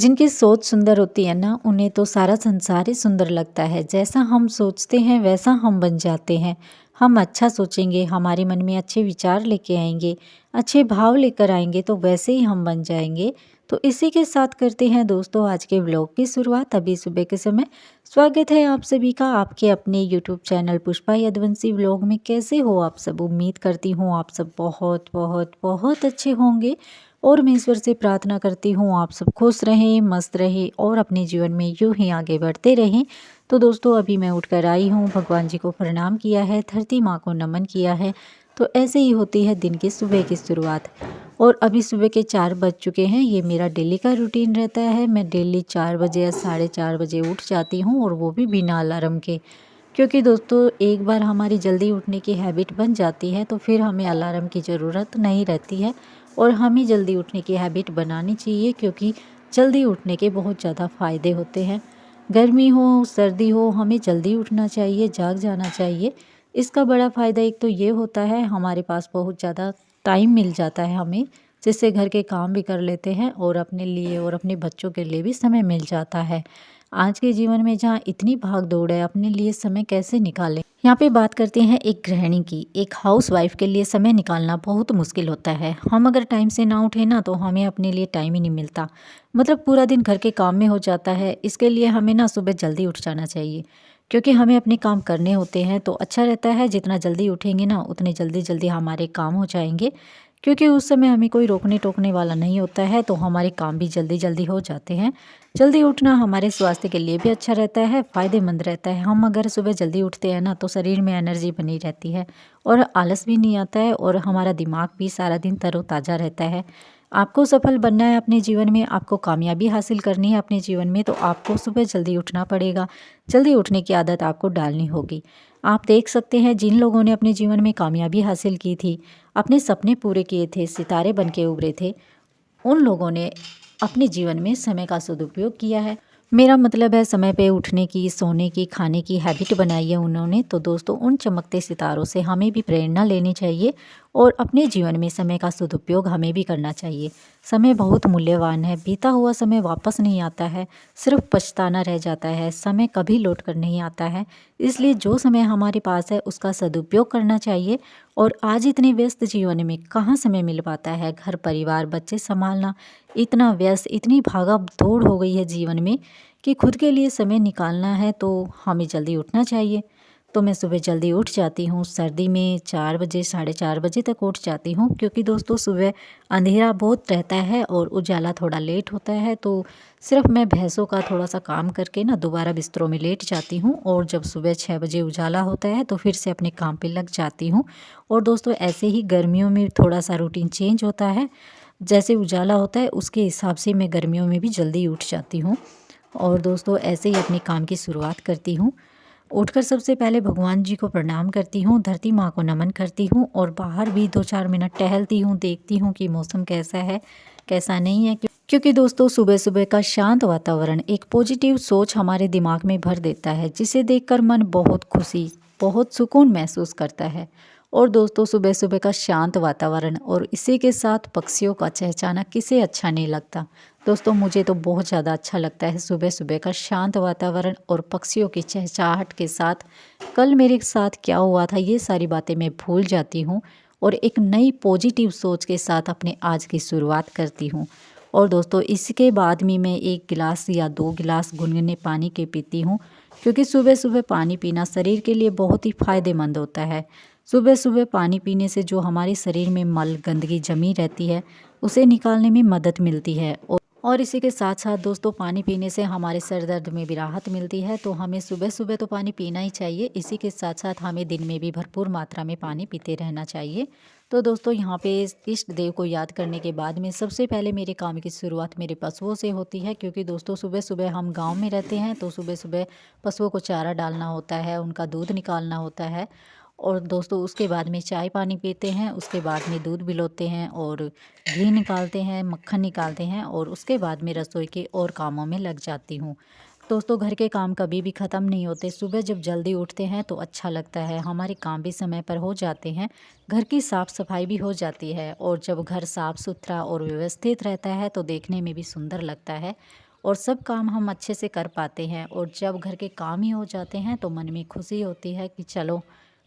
जिनकी सोच सुंदर होती है ना, उन्हें तो सारा संसार ही सुंदर लगता है। जैसा हम सोचते हैं वैसा हम बन जाते हैं। हम अच्छा सोचेंगे, हमारे मन में अच्छे विचार लेके आएंगे, अच्छे भाव लेकर आएंगे तो वैसे ही हम बन जाएंगे। तो इसी के साथ करते हैं दोस्तों आज के व्लॉग की शुरुआत अभी सुबह के समय। स्वागत है आप सभी का आपके अपने YouTube channel Pushpa Yaduvanshi vlog में। कैसे हो आप सब? उम्मीद करती हूँ आप सब बहुत बहुत बहुत अच्छे होंगे और मैं ईश्वर से प्रार्थना करती हूँ आप सब खुश रहें, मस्त रहें और अपने जीवन में यूं ही आगे बढ़ते रहें। तो दोस्तों अभी मैं उठकर आई हूँ, भगवान जी को प्रणाम किया है, धरती माँ को नमन किया है। तो ऐसे ही होती है दिन की सुबह की शुरुआत। और अभी सुबह के 4 बज चुके हैं। ये मेरा डेली का रूटीन रहता है। मैं डेली 4 बजे या 4:30 बजे उठ जाती हूँ और वो भी बिना अलार्म के। क्योंकि दोस्तों एक बार हमारी जल्दी उठने की हैबिट बन जाती है तो फिर हमें अलार्म की ज़रूरत नहीं रहती है। और हमें जल्दी उठने की हैबिट बनानी चाहिए क्योंकि जल्दी उठने के बहुत ज़्यादा फ़ायदे होते हैं। गर्मी हो सर्दी हो हमें जल्दी उठना चाहिए, जाग जाना चाहिए। इसका बड़ा फ़ायदा एक तो ये होता है, हमारे पास बहुत ज़्यादा टाइम मिल जाता है हमें, जिससे घर के काम भी कर लेते हैं और अपने लिए और अपने बच्चों के लिए भी समय मिल जाता है। आज के जीवन में जहाँ इतनी भाग दौड़ है, अपने लिए समय कैसे निकालें? यहाँ पे बात करते हैं एक गृहिणी की। एक हाउसवाइफ के लिए समय निकालना बहुत मुश्किल होता है। हम अगर टाइम से ना उठे ना तो हमें अपने लिए टाइम ही नहीं मिलता। मतलब पूरा दिन घर के काम में हो जाता है। इसके लिए हमें ना सुबह जल्दी उठ जाना चाहिए क्योंकि हमें अपने काम करने होते हैं। तो अच्छा रहता है जितना जल्दी उठेंगे ना उतने जल्दी जल्दी हमारे काम हो जाएंगे, क्योंकि उस समय हमें कोई रोकने टोकने वाला नहीं होता है। तो हमारे काम भी जल्दी जल्दी हो जाते हैं। जल्दी उठना हमारे स्वास्थ्य के लिए भी अच्छा रहता है, फ़ायदेमंद रहता है। हम अगर सुबह जल्दी उठते हैं ना तो शरीर में एनर्जी बनी रहती है और आलस भी नहीं आता है और हमारा दिमाग भी सारा दिन तरोताज़ा रहता है। आपको सफल बनना है अपने जीवन में, आपको कामयाबी हासिल करनी है अपने जीवन में, तो आपको सुबह जल्दी उठना पड़ेगा। जल्दी उठने की आदत आपको डालनी होगी। आप देख सकते हैं जिन लोगों ने अपने जीवन में कामयाबी हासिल की थी, अपने सपने पूरे किए थे, सितारे बन के उभरे थे, उन लोगों ने अपने जीवन में समय का सदुपयोग किया है। मेरा मतलब है समय पे उठने की, सोने की, खाने की हैबिट बनाई है उन्होंने। तो दोस्तों उन चमकते सितारों से हमें भी प्रेरणा लेनी चाहिए और अपने जीवन में समय का सदुपयोग हमें भी करना चाहिए। समय बहुत मूल्यवान है। बीता हुआ समय वापस नहीं आता है, सिर्फ पछताना रह जाता है। समय कभी लौट कर नहीं आता है। इसलिए जो समय हमारे पास है उसका सदुपयोग करना चाहिए। और आज इतने व्यस्त जीवन में कहाँ समय मिल पाता है घर परिवार बच्चे संभालना। इतना व्यस्त, इतनी भागा दौड़ हो गई है जीवन में कि खुद के लिए समय निकालना है तो हमें जल्दी उठना चाहिए। तो मैं सुबह जल्दी उठ जाती हूँ। सर्दी में 4 बजे 4:30 बजे तक उठ जाती हूँ क्योंकि दोस्तों सुबह अंधेरा बहुत रहता है और उजाला थोड़ा लेट होता है। तो सिर्फ मैं भैंसों का थोड़ा सा काम करके ना दोबारा बिस्तरों में लेट जाती हूँ और जब सुबह 6 बजे उजाला होता है तो फिर से अपने काम पे लग जाती हूँ। और दोस्तों ऐसे ही गर्मियों में थोड़ा सा रूटीन चेंज होता है। जैसे उजाला होता है उसके हिसाब से मैं गर्मियों में भी जल्दी उठ जाती हूँ और दोस्तों ऐसे ही अपने काम की शुरुआत करती हूँ। उठकर सबसे पहले भगवान जी को प्रणाम करती हूँ, धरती माँ को नमन करती हूँ और बाहर भी 2-4 मिनट टहलती हूँ, देखती हूँ कि मौसम कैसा है, कैसा नहीं है। क्योंकि दोस्तों सुबह सुबह का शांत वातावरण एक पॉजिटिव सोच हमारे दिमाग में भर देता है, जिसे देखकर मन बहुत खुशी, बहुत सुकून महसूस करता है। और दोस्तों सुबह सुबह का शांत वातावरण और इसी के साथ पक्षियों का चहचहाना किसे अच्छा नहीं लगता। दोस्तों मुझे तो बहुत ज़्यादा अच्छा लगता है सुबह सुबह का शांत वातावरण और पक्षियों की चहचहाहट के साथ। कल मेरे साथ क्या हुआ था ये सारी बातें मैं भूल जाती हूँ और एक नई पॉजिटिव सोच के साथ अपने आज की शुरुआत करती हूँ। और दोस्तों इसके बाद में मैं 1 गिलास या 2 गिलास गुनगुने पानी के पीती हूँ, क्योंकि सुबह सुबह पानी पीना शरीर के लिए बहुत ही फायदेमंद होता है। सुबह सुबह पानी पीने से जो हमारे शरीर में मल गंदगी जमी रहती है उसे निकालने में मदद मिलती है। और इसी के साथ साथ दोस्तों पानी पीने से हमारे सर दर्द में भी राहत मिलती है। तो हमें सुबह सुबह तो पानी पीना ही चाहिए। इसी के साथ साथ हमें दिन में भी भरपूर मात्रा में पानी पीते रहना चाहिए। तो दोस्तों यहाँ पे इष्ट देव को याद करने के बाद में सबसे पहले मेरे काम की शुरुआत मेरे पशुओं से होती है, क्योंकि दोस्तों सुबह सुबह हम गाँव में रहते हैं तो सुबह सुबह पशुओं को चारा डालना होता है, उनका दूध निकालना होता है। और दोस्तों उसके बाद में चाय पानी पीते हैं, उसके बाद में दूध बिलोते हैं और घी निकालते हैं, मक्खन निकालते हैं और उसके बाद में रसोई के और कामों में लग जाती हूँ। दोस्तों घर के काम कभी भी ख़त्म नहीं होते। सुबह जब जल्दी उठते हैं तो अच्छा लगता है, हमारे काम भी समय पर हो जाते हैं, घर की साफ़ सफाई भी हो जाती है और जब घर साफ़ सुथरा और व्यवस्थित रहता है तो देखने में भी सुंदर लगता है। और सब काम हम अच्छे से कर पाते हैं। और जब घर के काम ही हो जाते हैं तो मन में खुशी होती है कि चलो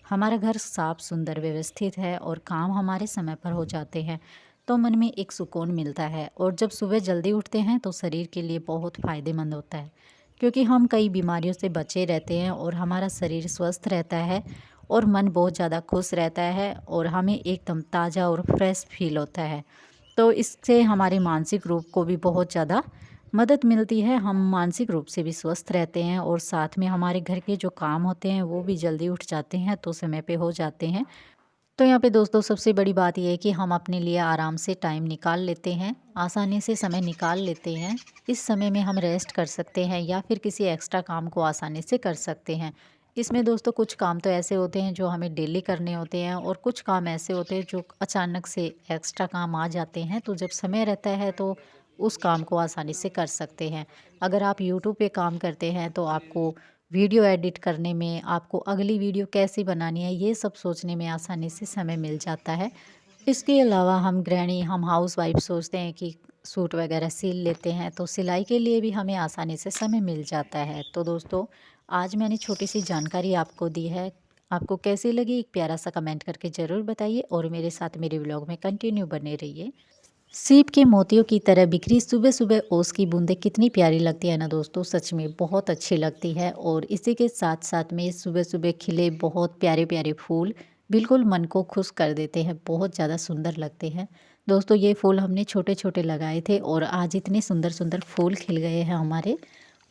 हमारा घर साफ सुंदर व्यवस्थित है और काम हमारे समय पर हो जाते हैं, तो मन में एक सुकून मिलता है। और जब सुबह जल्दी उठते हैं तो शरीर के लिए बहुत फ़ायदेमंद होता है, क्योंकि हम कई बीमारियों से बचे रहते हैं और हमारा शरीर स्वस्थ रहता है और मन बहुत ज़्यादा खुश रहता है और हमें एकदम ताज़ा और फ्रेश फील होता है। तो इससे हमारे मानसिक रूप को भी बहुत ज़्यादा मदद मिलती है, हम मानसिक रूप से भी स्वस्थ रहते हैं और साथ में हमारे घर के जो काम होते हैं वो भी जल्दी उठ जाते हैं, तो समय पे हो जाते हैं। तो यहाँ पे दोस्तों सबसे बड़ी बात ये है कि हम अपने लिए आराम से टाइम निकाल लेते हैं, आसानी से समय निकाल लेते हैं। इस समय में हम रेस्ट कर सकते हैं या फिर किसी एक्स्ट्रा काम को आसानी से कर सकते हैं। इसमें दोस्तों कुछ काम तो ऐसे होते हैं जो हमें डेली करने होते हैं और कुछ काम ऐसे होते हैं जो अचानक से एक्स्ट्रा काम आ जाते हैं, तो जब समय रहता है तो उस काम को आसानी से कर सकते हैं। अगर आप यूट्यूब पे काम करते हैं तो आपको वीडियो एडिट करने में, आपको अगली वीडियो कैसी बनानी है, ये सब सोचने में आसानी से समय मिल जाता है। इसके अलावा हम गृहिणी, हम हाउसवाइफ सोचते हैं कि सूट वगैरह सिल लेते हैं, तो सिलाई के लिए भी हमें आसानी से समय मिल जाता है। तो दोस्तों आज मैंने छोटी सी जानकारी आपको दी है, आपको कैसी लगी एक प्यारा सा कमेंट करके ज़रूर बताइए और मेरे साथ मेरे व्लॉग में कंटिन्यू बने रहिए। सीप के मोतियों की तरह बिखरी सुबह सुबह ओस की बूंदें कितनी प्यारी लगती है ना दोस्तों, सच में बहुत अच्छी लगती है। और इसी के साथ साथ में सुबह सुबह खिले बहुत प्यारे प्यारे फूल बिल्कुल मन को खुश कर देते हैं, बहुत ज़्यादा सुंदर लगते हैं। दोस्तों ये फूल हमने छोटे छोटे लगाए थे और आज इतने सुंदर सुंदर फूल खिल गए हैं हमारे,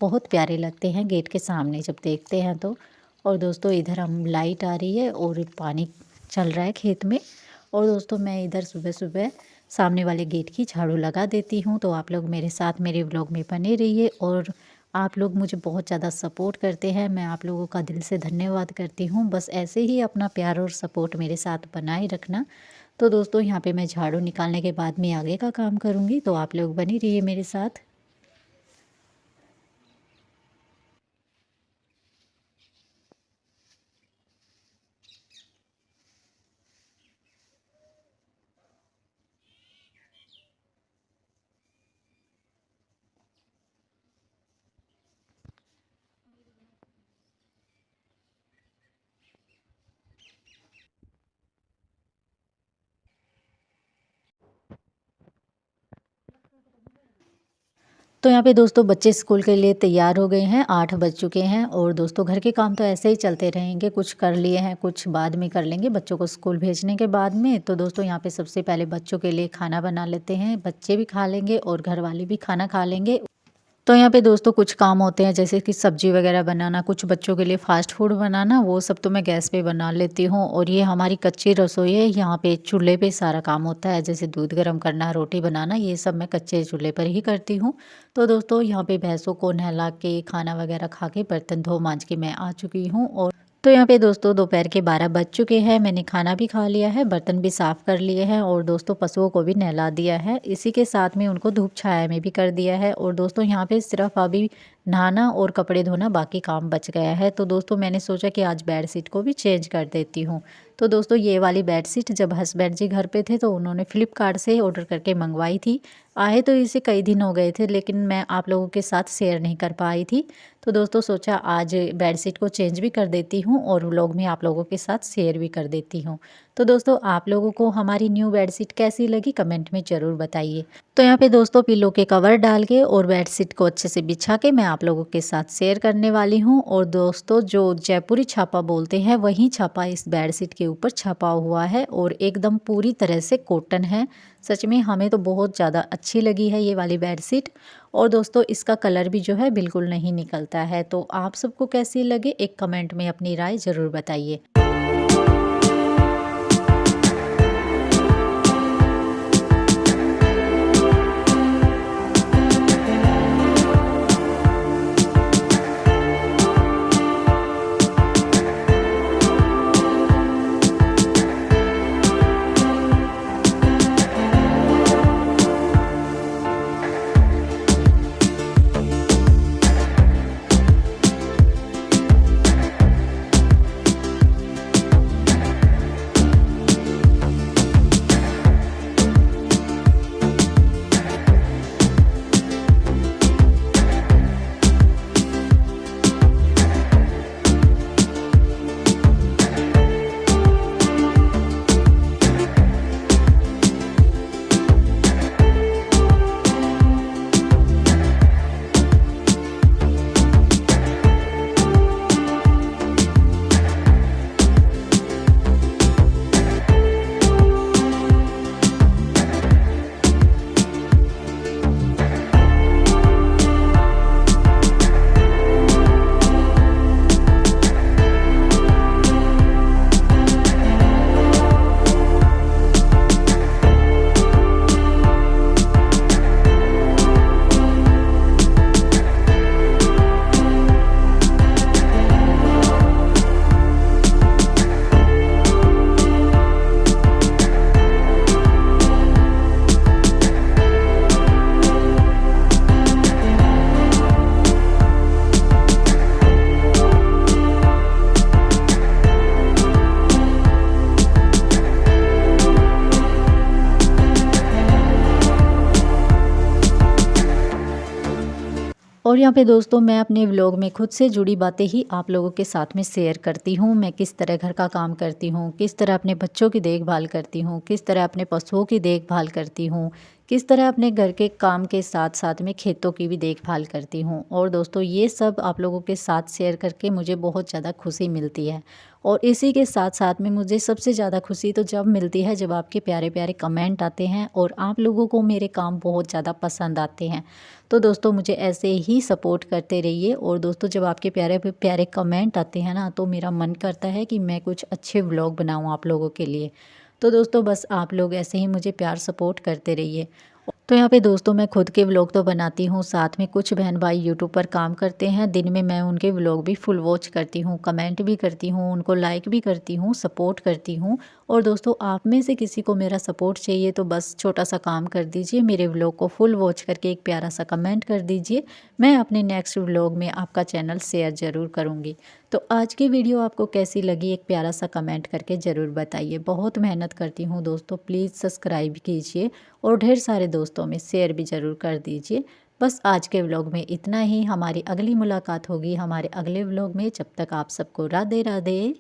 बहुत प्यारे लगते हैं गेट के सामने जब देखते हैं तो। और दोस्तों इधर हम लाइट आ रही है और पानी चल रहा है खेत में। और दोस्तों मैं इधर सुबह सुबह सामने वाले गेट की झाड़ू लगा देती हूँ। तो आप लोग मेरे साथ मेरे व्लॉग में बने रहिए और आप लोग मुझे बहुत ज़्यादा सपोर्ट करते हैं, मैं आप लोगों का दिल से धन्यवाद करती हूँ। बस ऐसे ही अपना प्यार और सपोर्ट मेरे साथ बनाए रखना। तो दोस्तों यहाँ पे मैं झाड़ू निकालने के बाद में आगे का काम करूँगी, तो आप लोग बने रहिए मेरे साथ। तो यहाँ पे दोस्तों बच्चे स्कूल के लिए तैयार हो गए हैं, 8 बज चुके हैं। और दोस्तों घर के काम तो ऐसे ही चलते रहेंगे, कुछ कर लिए हैं कुछ बाद में कर लेंगे बच्चों को स्कूल भेजने के बाद में। तो दोस्तों यहाँ पे सबसे पहले बच्चों के लिए खाना बना लेते हैं, बच्चे भी खा लेंगे और घर वाले भी खाना खा लेंगे। तो यहाँ पे दोस्तों कुछ काम होते हैं जैसे कि सब्जी वगैरह बनाना, कुछ बच्चों के लिए फ़ास्ट फूड बनाना, वो सब तो मैं गैस पे बना लेती हूँ। और ये हमारी कच्ची रसोई है, यहाँ पे चूल्हे पे सारा काम होता है, जैसे दूध गर्म करना, रोटी बनाना, ये सब मैं कच्चे चूल्हे पर ही करती हूँ। तो दोस्तों यहाँ पे भैंसों को नहला के खाना वगैरह खा के बर्तन धो मांज के मैं आ चुकी हूँ। और तो यहाँ पे दोस्तों दोपहर के 12 बज चुके हैं, मैंने खाना भी खा लिया है, बर्तन भी साफ़ कर लिए हैं और दोस्तों पशुओं को भी नहला दिया है। इसी के साथ में उनको धूप छाया में भी कर दिया है। और दोस्तों यहाँ पे सिर्फ अभी नहाना और कपड़े धोना बाकी काम बच गया है। तो दोस्तों मैंने सोचा कि आज बेडशीट को भी चेंज कर देती हूँ। तो दोस्तों ये वाली बेडशीट जब हस्बैंड जी घर पे थे तो उन्होंने फ्लिपकार्ट से ऑर्डर करके मंगवाई थी। आए तो इसे कई दिन हो गए थे, लेकिन मैं आप लोगों के साथ शेयर नहीं कर पाई थी। तो दोस्तों सोचा आज बेडशीट को चेंज भी कर देती हूँ और व्लॉग में आप लोगों के साथ शेयर भी कर देती हूँ। तो दोस्तों आप लोगों को हमारी न्यू बेडशीट कैसी लगी कमेंट में ज़रूर बताइए। तो यहाँ पे दोस्तों पिलो के कवर डाल के और बेडशीट को अच्छे से बिछा के मैं आप लोगों के साथ शेयर करने वाली हूँ। और दोस्तों जो जयपुरी छापा बोलते हैं वही छापा इस बेडशीट के ऊपर छपा हुआ है और एकदम पूरी तरह से कॉटन है। सच में हमें तो बहुत ज़्यादा अच्छी लगी है ये वाली बेडशीट। और दोस्तों इसका कलर भी जो है बिल्कुल नहीं निकलता है। तो आप सबको कैसी लगे एक कमेंट में अपनी राय ज़रूर बताइए। और यहाँ पे दोस्तों मैं अपने व्लॉग में खुद से जुड़ी बातें ही आप लोगों के साथ में शेयर करती हूँ। मैं किस तरह घर का काम करती हूँ, किस तरह अपने बच्चों की देखभाल करती हूँ, किस तरह अपने पशुओं की देखभाल करती हूँ, किस तरह अपने घर के काम के साथ साथ में खेतों की भी देखभाल करती हूँ। और दोस्तों ये सब आप लोगों के साथ शेयर करके मुझे बहुत ज़्यादा खुशी मिलती है। और इसी के साथ साथ में मुझे सबसे ज़्यादा खुशी तो जब मिलती है जब आपके प्यारे प्यारे कमेंट आते हैं और आप लोगों को मेरे काम बहुत ज़्यादा पसंद आते हैं। तो दोस्तों मुझे ऐसे ही सपोर्ट करते रहिए। और दोस्तों जब आपके प्यारे प्यारे कमेंट आते हैं ना तो मेरा मन करता है कि मैं कुछ अच्छे व्लॉग बनाऊँ आप लोगों के लिए। तो दोस्तों बस आप लोग ऐसे ही मुझे प्यार सपोर्ट करते रहिए। तो यहाँ पे दोस्तों मैं खुद के व्लॉग तो बनाती हूँ, साथ में कुछ बहन भाई यूट्यूब पर काम करते हैं। दिन में मैं उनके व्लॉग भी फुल वॉच करती हूँ, कमेंट भी करती हूँ, उनको लाइक भी करती हूँ, सपोर्ट करती हूँ। और दोस्तों आप में से किसी को मेरा सपोर्ट चाहिए तो बस छोटा सा काम कर दीजिए, मेरे व्लॉग को फुल वॉच करके एक प्यारा सा कमेंट कर दीजिए। मैं अपने नेक्स्ट व्लॉग में आपका चैनल शेयर ज़रूर करूँगी। तो आज की वीडियो आपको कैसी लगी एक प्यारा सा कमेंट करके ज़रूर बताइए। बहुत मेहनत करती हूँ दोस्तों, प्लीज़ सब्सक्राइब कीजिए और ढेर सारे दोस्तों में शेयर भी ज़रूर कर दीजिए। बस आज के व्लॉग में इतना ही। हमारी अगली मुलाकात होगी हमारे अगले व्लॉग में। जब तक आप सबको राधे राधे।